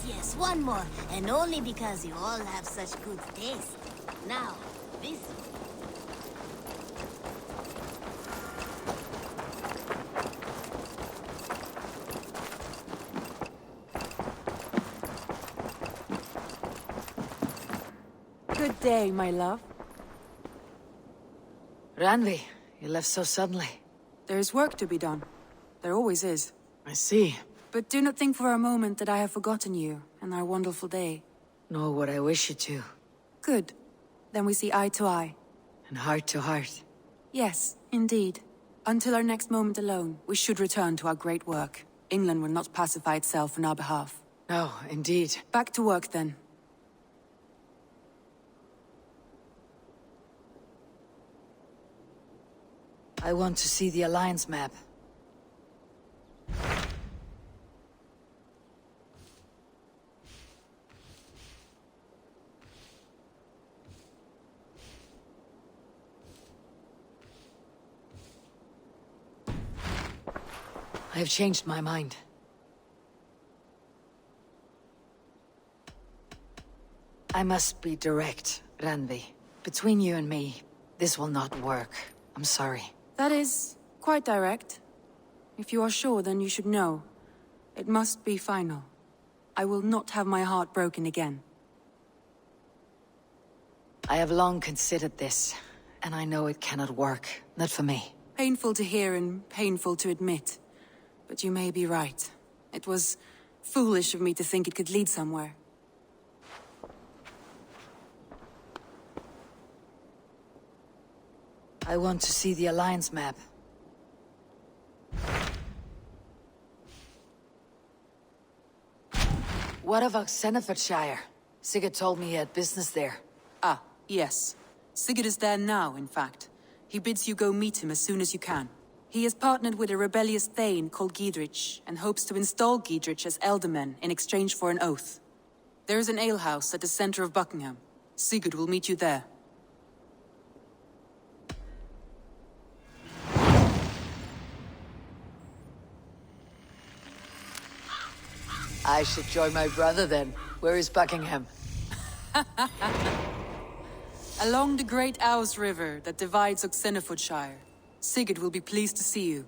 Yes, one more. And only because you all have such good taste. Now, this... Good day, my love. Ranvi, you left so suddenly. There is work to be done. There always is. I see. But do not think for a moment that I have forgotten you and our wonderful day. Nor would I wish you to. Good. Then we see eye to eye. And heart to heart. Yes, indeed. Until our next moment alone, we should return to our great work. England will not pacify itself on our behalf. No, indeed. Back to work, then. I want to see the Alliance map. I have changed my mind. I must be direct, Ranvi. Between you and me, this will not work. I'm sorry. That is quite direct. If you are sure, then you should know. It must be final. I will not have my heart broken again. I have long considered this, and I know it cannot work. Not for me. Painful to hear and painful to admit. But you may be right. It was foolish of me to think it could lead somewhere. I want to see the Alliance map. What of Oxenefordscire? Sigurd told me he had business there. Ah, yes. Sigurd is there now, in fact. He bids you go meet him as soon as you can. He has partnered with a rebellious Thane called Giedrich, and hopes to install Giedrich as Elderman in exchange for an oath. There is an alehouse at the center of Buckingham. Sigurd will meet you there. I should join my brother then. Where is Buckingham? Along the great Ouse River that divides Oxenefordscire. Sigurd will be pleased to see you.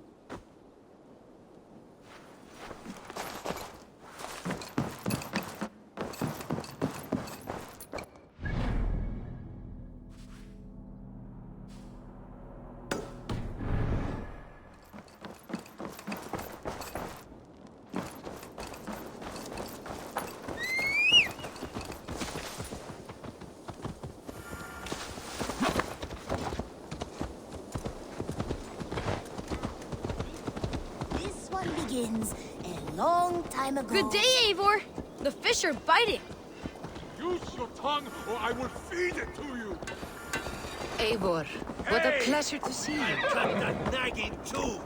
Begins a long time ago. Good day, Eivor! The fish are biting! Use your tongue, or I will feed it to you! Eivor, what a pleasure to see you. I got that nagging too!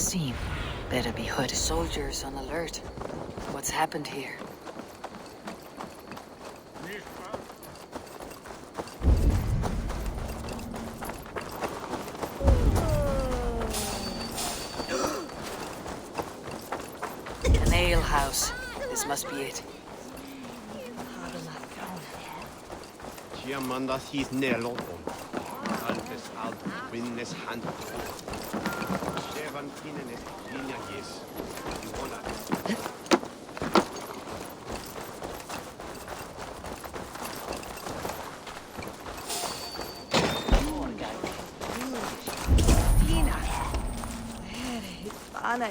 seem. Better be hood. Soldiers on alert. What's happened here? An ale house. This must be it. Chiamanda his nelon. Alpes alt winnes hand. Seven kines linja yes. You wanna.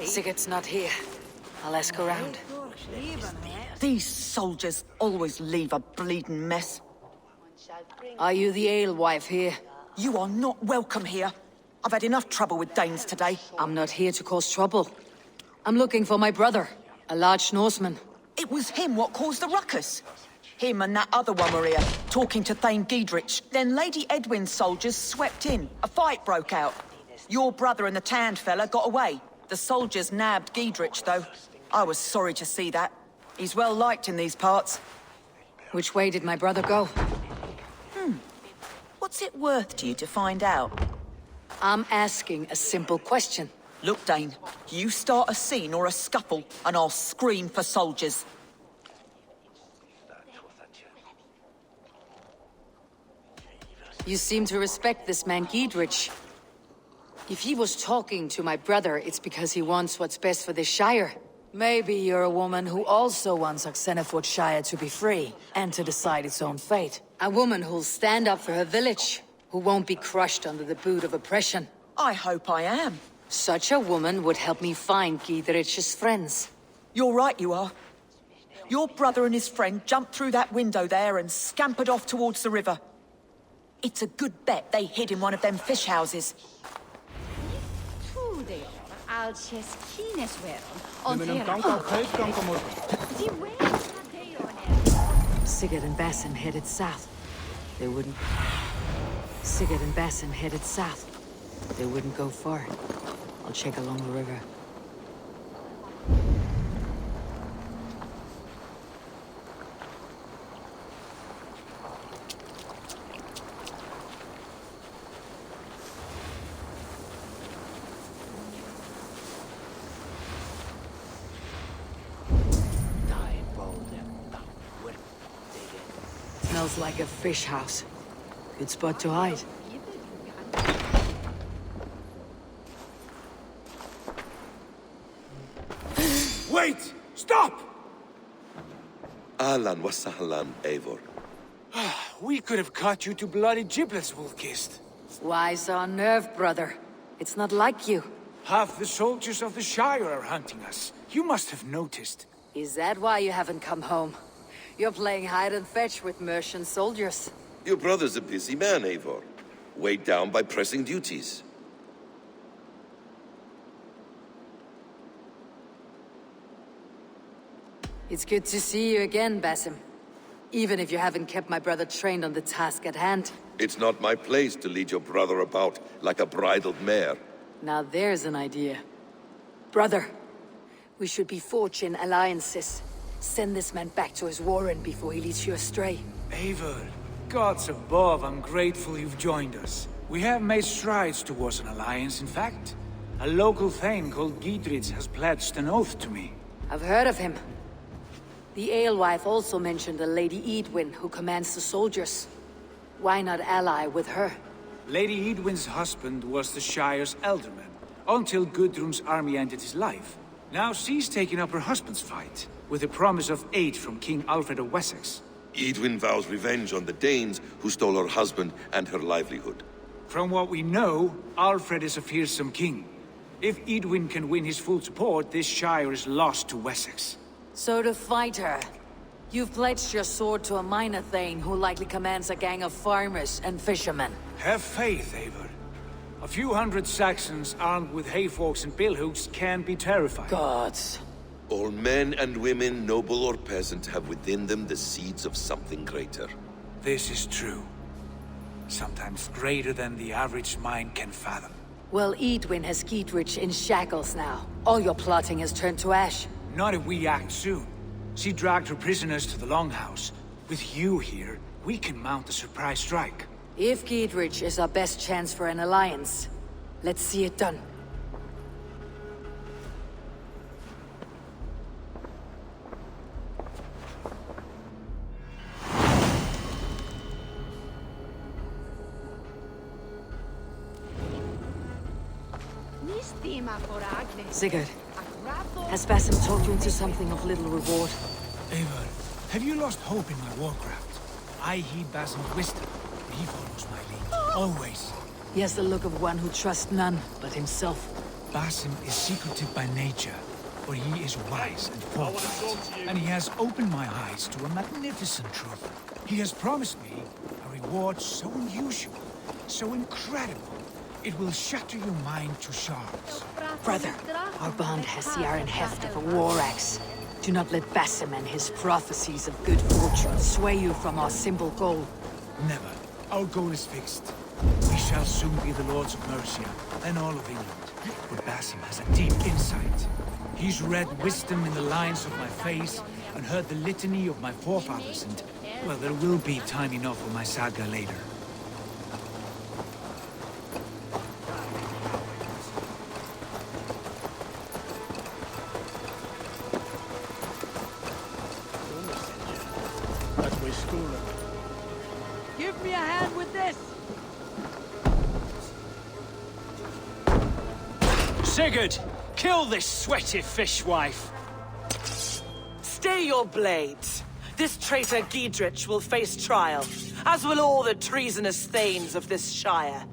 Sigurd's not here. I'll ask around. These soldiers always leave a bleeding mess. Are you the alewife here? You are not welcome here. I've had enough trouble with Danes today. I'm not here to cause trouble. I'm looking for my brother, a large Norseman. It was him what caused the ruckus. Him and that other one were here, talking to Thane Giedrich. Then Lady Edwin's soldiers swept in. A fight broke out. Your brother and the tanned fella got away. The soldiers nabbed Giedrich, though. I was sorry to see that. He's well liked in these parts. Which way did my brother go? What's it worth to you to find out? I'm asking a simple question. Look, Dane, you start a scene or a scuffle, and I'll scream for soldiers. You seem to respect this man Giedrich. If he was talking to my brother, it's because he wants what's best for this Shire. Maybe you're a woman who also wants Oxenefordscire to be free, and to decide its own fate. A woman who'll stand up for her village, who won't be crushed under the boot of oppression. I hope I am. Such a woman would help me find Giedrich's friends. You're right, you are. Your brother and his friend jumped through that window there and scampered off towards the river. It's a good bet they hid in one of them fish houses. Sigurd and Basim headed south. They wouldn't... Sigurd and Basim headed south. They wouldn't go far. I'll check along the river. Smells like a fish house. Good spot to hide. Wait! Stop! Ahlan wa sahlan, Eivor. We could have cut you to bloody giblets, Wolf-kissed. Why so unnerved, brother? It's not like you. Half the soldiers of the Shire are hunting us. You must have noticed. Is that why you haven't come home? You're playing hide and fetch with Mercian soldiers. Your brother's a busy man, Eivor. Weighed down by pressing duties. It's good to see you again, Basim. Even if you haven't kept my brother trained on the task at hand. It's not my place to lead your brother about like a bridled mare. Now there's an idea. Brother, we should be forging alliances. Send this man back to his warren before he leads you astray. Eivor, gods above, I'm grateful you've joined us. We have made strides towards an alliance, in fact. A local thane called Giedrich has pledged an oath to me. I've heard of him. The alewife also mentioned a Lady Edwin who commands the soldiers. Why not ally with her? Lady Edwin's husband was the Shire's alderman, until Gudrun's army ended his life. Now she's taking up her husband's fight, with the promise of aid from King Alfred of Wessex. Edwin vows revenge on the Danes who stole her husband and her livelihood. From what we know, Alfred is a fearsome king. If Edwin can win his full support, this Shire is lost to Wessex. So to fight her, you've pledged your sword to a minor thane who likely commands a gang of farmers and fishermen. Have faith, Eivor. A few hundred Saxons armed with hayforks and billhooks can be terrifying. Gods. All men and women, noble or peasant, have within them the seeds of something greater. This is true. Sometimes greater than the average mind can fathom. Well, Edwin has Giedrich in shackles now. All your plotting has turned to ash. Not if we act soon. She dragged her prisoners to the Longhouse. With you here, we can mount a surprise strike. If Giedrich is our best chance for an alliance, let's see it done. Sigurd, has Basim talked you into something of little reward? Eivor, have you lost hope in my warcraft? I heed Basim's wisdom. He follows my lead. Always. He has the look of one who trusts none but himself. Basim is secretive by nature, but he is wise and forthright. And he has opened my eyes to a magnificent truth. He has promised me a reward so unusual, so incredible, it will shatter your mind to shards. Brother, our bond has the iron heft of a war axe. Do not let Basim and his prophecies of good fortune sway you from our simple goal. Never. Our goal is fixed. We shall soon be the Lords of Mercia, and all of England. But Basim has a deep insight. He's read wisdom in the lines of my face, and heard the litany of my forefathers, and, well, there will be time enough for my saga later. Give me a hand with this! Sigurd! Kill this sweaty fishwife! Stay your blades. This traitor Giedrich will face trial, as will all the treasonous thanes of this shire.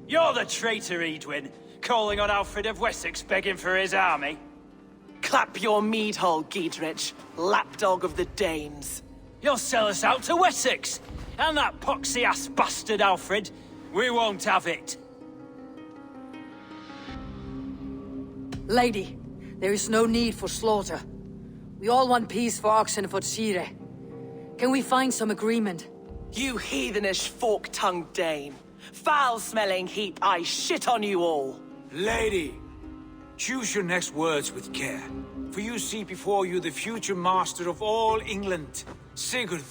You're the traitor, Edwin, calling on Alfred of Wessex begging for his army. Clap your mead hole, Giedrich, lapdog of the Danes. You'll sell us out to Wessex, and that poxy-ass bastard Alfred. We won't have it. Lady, there is no need for slaughter. We all want peace for Oxenefordscire. Can we find some agreement? You heathenish fork-tongued Dane. Foul-smelling heap, I shit on you all. Lady, choose your next words with care. For you see before you the future master of all England, Sigurd,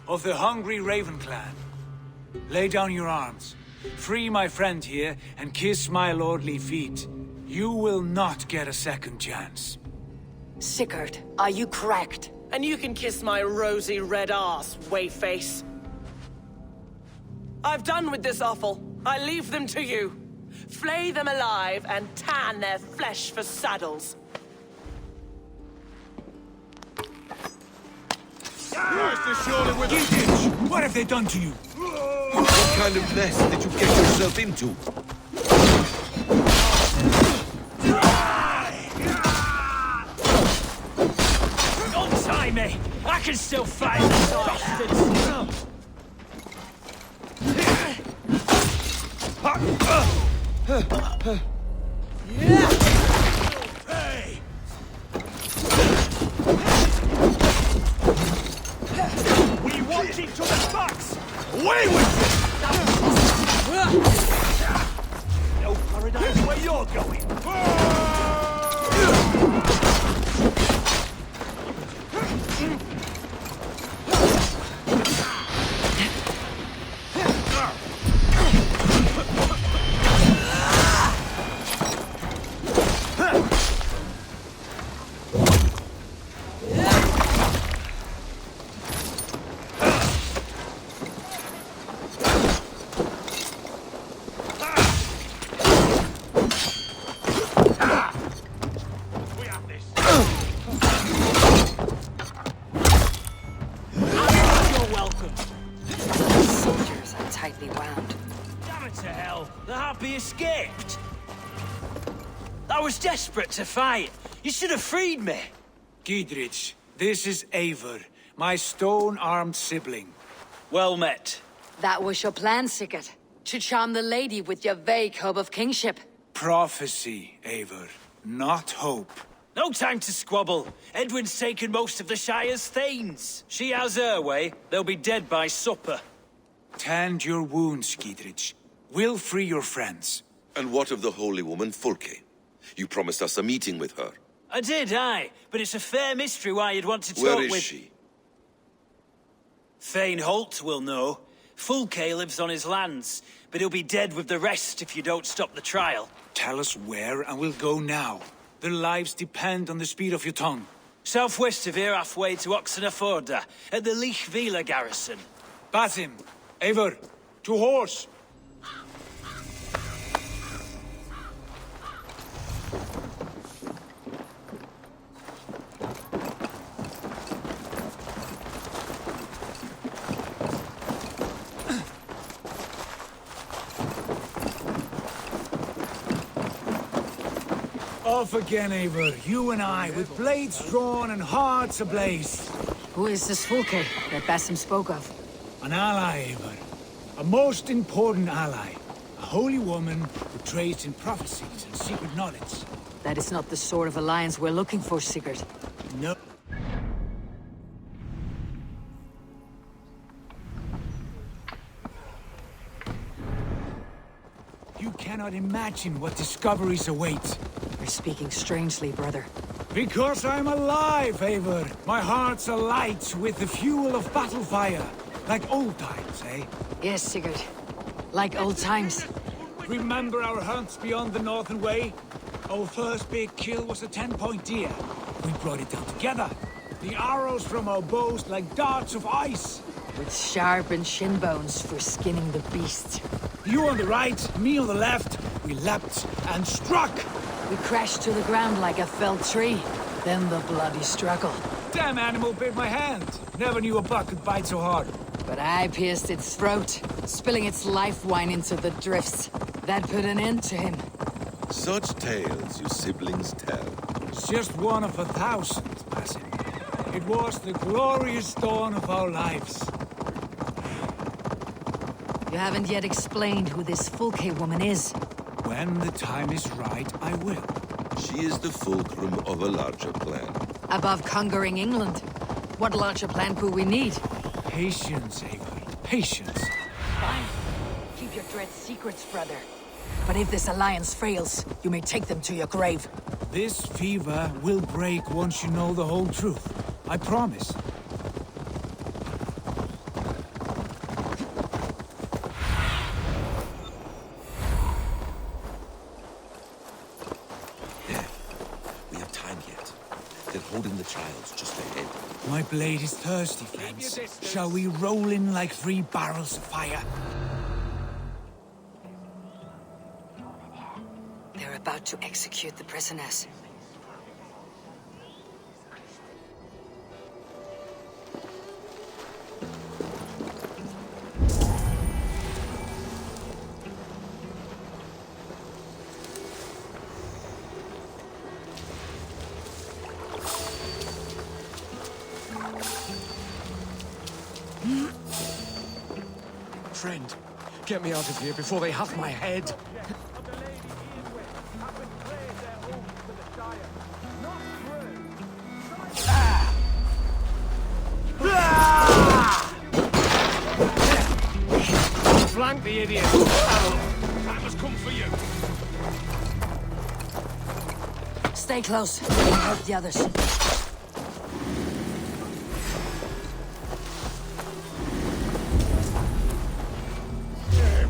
of the hungry Raven clan. Lay down your arms. Free my friend here, and kiss my lordly feet. You will not get a second chance. Sigurd, are you cracked? And you can kiss my rosy red ass, wayface. I've done with this offal. I leave them to you. Flay them alive and tan their flesh for saddles. Giedrich, what have they done to you? What kind of mess did you get yourself into? Don't tie me! I can still fight these bastards! Hey! We want each other's backs! Away with No paradise where you're going! Escaped. I was desperate to fight. You should have freed me. Giedrich, this is Eivor, my stone-armed sibling. Well met. That was your plan, Sigurd. To charm the lady with your vague hope of kingship. Prophecy, Eivor, not hope. No time to squabble. Edwin's taken most of the Shire's thanes. She has her way. They'll be dead by supper. Tend your wounds, Giedrich. We'll free your friends. And what of the holy woman Fulke? You promised us a meeting with her. I did, aye. But it's a fair mystery why you'd want to talk Where with... is she? Thane Holt will know. Fulke lives on his lands, but he'll be dead with the rest if you don't stop the trial. Tell us where, and we'll go now. Their lives depend on the speed of your tongue. Southwest of here, halfway to Oxenefordscire, at the Lichvila garrison. Basim, Eivor, to horse! Off again, Eivor. You and I, with blades drawn and hearts ablaze. Who is this Fulke that Basim spoke of? An ally, Eivor. A most important ally. A holy woman who trades in prophecies and secret knowledge. That is not the sort of alliance we're looking for, Sigurd. No. You cannot imagine what discoveries await. You're speaking strangely, brother. Because I'm alive, Eivor. My heart's alight with the fuel of battle fire. Like old times, eh? Yes, Sigurd. Like old times. Remember our hunts beyond the Northern Way? Our first big kill was a 10-point deer. We brought it down together. The arrows from our bows like darts of ice. With sharpened shin bones for skinning the beast. You on the right, me on the left. We leapt and struck. We crashed to the ground like a felled tree. Then the bloody struggle. Damn animal bit my hand. Never knew a buck could bite so hard. But I pierced its throat, spilling its life wine into the drifts. That put an end to him. Such tales you siblings tell. It's just one of 1,000, Basim. It was the glorious dawn of our lives. You haven't yet explained who this Fulke woman is. When the time is right, I will. She is the fulcrum of a larger plan. Above conquering England, what larger plan could we need? Patience, Eivor. Patience. Fine. Keep your dread secrets, brother. But if this alliance fails, you may take them to your grave. This fever will break once you know the whole truth. I promise. There. We have time yet. They're holding the childs just ahead. My blade is thirsty, friends. Shall we roll in like 3 barrels of fire? They're about to execute the prisoners. Friend, get me out of here before they have my head. Flank the idiot! That must come for you! Stay close. Help the others.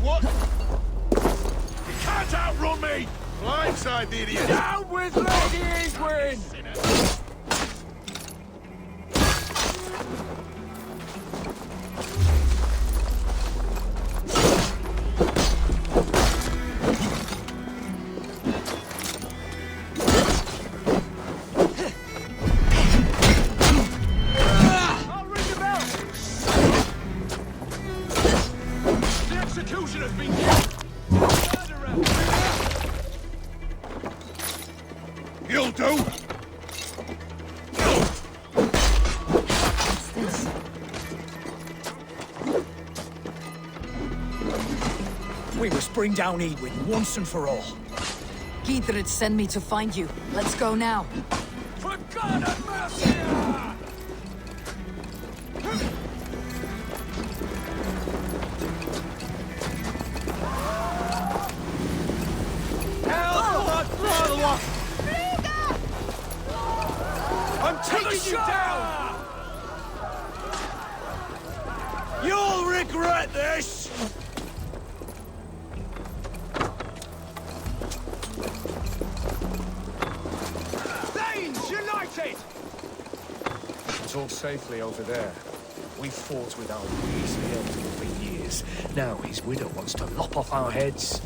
What? You can't outrun me! Blindside the idiot! Down with Lady Edwin! I'll ring the bell! The executioner's been killed! You'll do! What's this? We must bring down Edwin once and for all. Gidrid sent me to find you. Let's go now. For God have mercy! You'll regret this! Thanes united! Talk safely over there. We fought with our knees held to him for years. Now his widow wants to lop off our heads.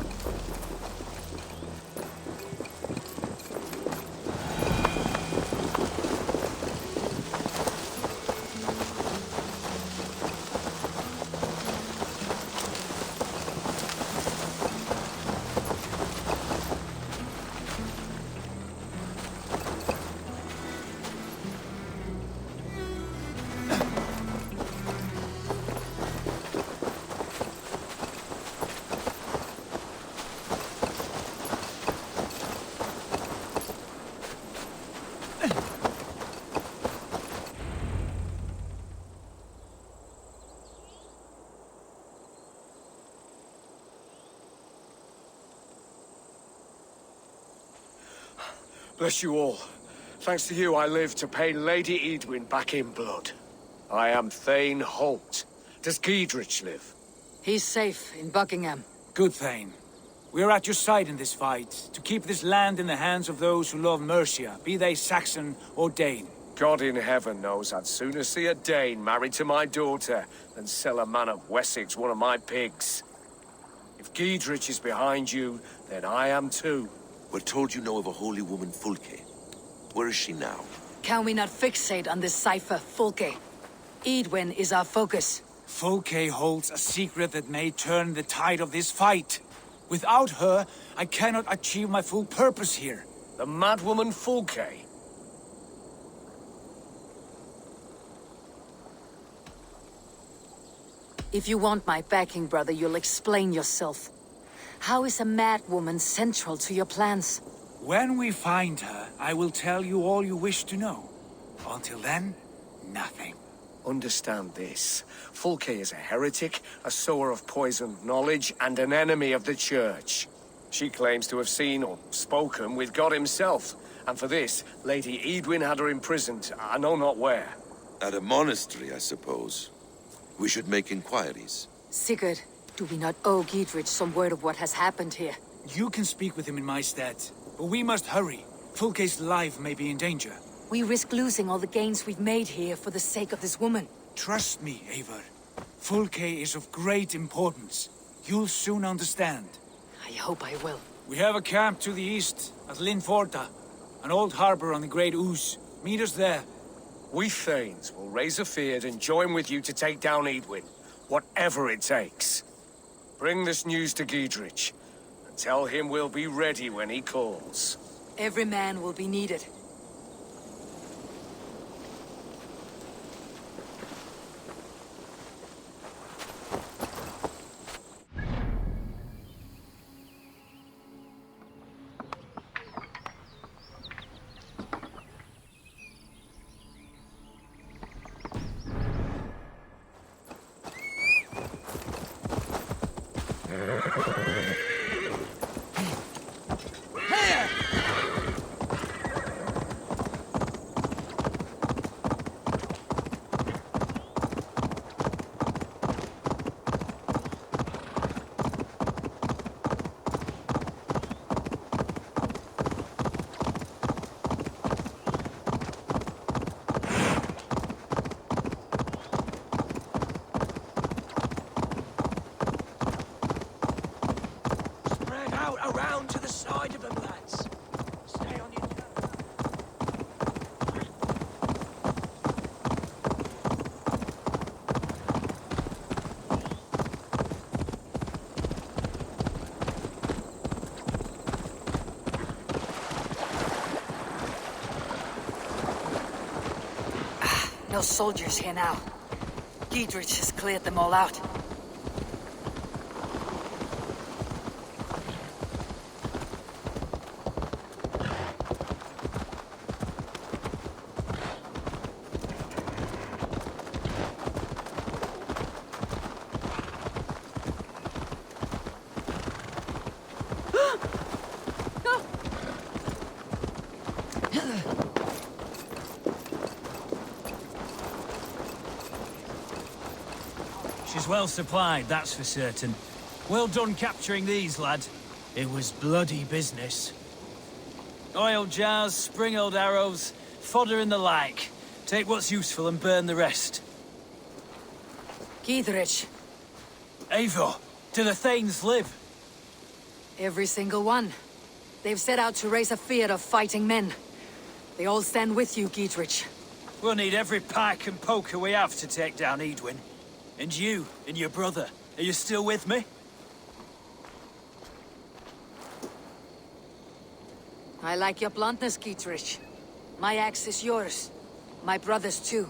Bless you all. Thanks to you, I live to pay Lady Edwin back in blood. I am Thane Holt. Does Giedrich live? He's safe in Buckingham. Good, Thane. We are at your side in this fight, to keep this land in the hands of those who love Mercia, be they Saxon or Dane. God in heaven knows I'd sooner see a Dane married to my daughter than sell a man of Wessex one of my pigs. If Giedrich is behind you, then I am too. We're told you know of a holy woman, Fulke. Where is she now? Can we not fixate on this cipher, Fulke? Edwin is our focus. Fulke holds a secret that may turn the tide of this fight. Without her, I cannot achieve my full purpose here. The madwoman Fulke? If you want my backing, brother, you'll explain yourself. How is a mad woman central to your plans? When we find her, I will tell you all you wish to know. Until then, nothing. Understand this. Fulke is a heretic, a sower of poisoned knowledge, and an enemy of the Church. She claims to have seen or spoken with God himself, and for this, Lady Edwin had her imprisoned, I know not where. At a monastery, I suppose. We should make inquiries. Sigurd, do we not owe Giedrich some word of what has happened here? You can speak with him in my stead, but we must hurry. Fulke's life may be in danger. We risk losing all the gains we've made here for the sake of this woman. Trust me, Eivor. Fulke is of great importance. You'll soon understand. I hope I will. We have a camp to the east, at Linforta. An old harbor on the Great Ouse. Meet us there. We Thanes will raise a feard and join with you to take down Edwin, whatever it takes. Bring this news to Giedrich, and tell him we'll be ready when he calls. Every man will be needed. Around to the side of them, lads. Stay on your... No soldiers here now. Giedrich has cleared them all out. She's well supplied, that's for certain. Well done capturing these, lad. It was bloody business. Oil jars, spring-oiled arrows, fodder and the like. Take what's useful and burn the rest. Giedrich. Eivor, do the Thanes live? Every single one. They've set out to raise a fear of fighting men. They all stand with you, Giedrich. We'll need every pike and poker we have to take down Edwin. And you, and your brother, are you still with me? I like your bluntness, Giedrich. My axe is yours. My brother's too.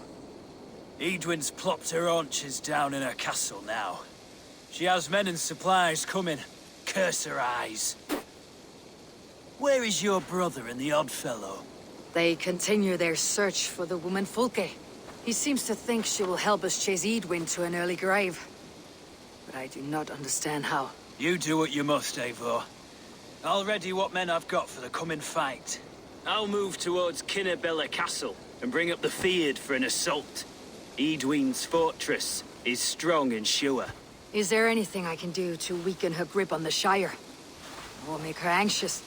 Edwin's plopped her haunches down in her castle now. She has men and supplies coming. Curse her eyes. Where is your brother and the odd fellow? They continue their search for the woman Fulke. He seems to think she will help us chase Edwin to an early grave. But I do not understand how. You do what you must, Eivor. I'll ready what men I've got for the coming fight. I'll move towards Kinnabella Castle and bring up the Fyrd for an assault. Edwin's fortress is strong and sure. Is there anything I can do to weaken her grip on the Shire? Or make her anxious?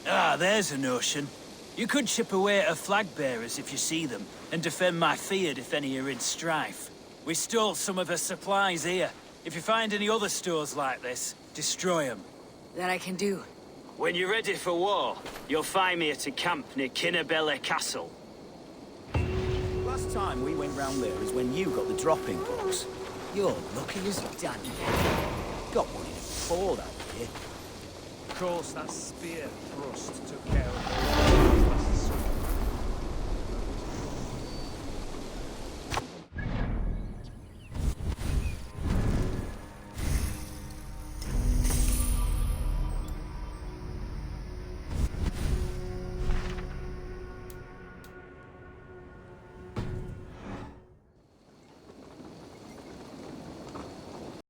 Ah, there's a notion. You could chip away at her flag-bearers if you see them, and defend my Fyrd if any are in strife. We stole some of her supplies here. If you find any other stores like this, destroy them. That I can do. When you're ready for war, you'll find me at a camp near Kinnabella Castle. Last time we went round there is when you got the dropping box. You're lucky as Danny. Got one in a fall out here. Of course, that spear thrust.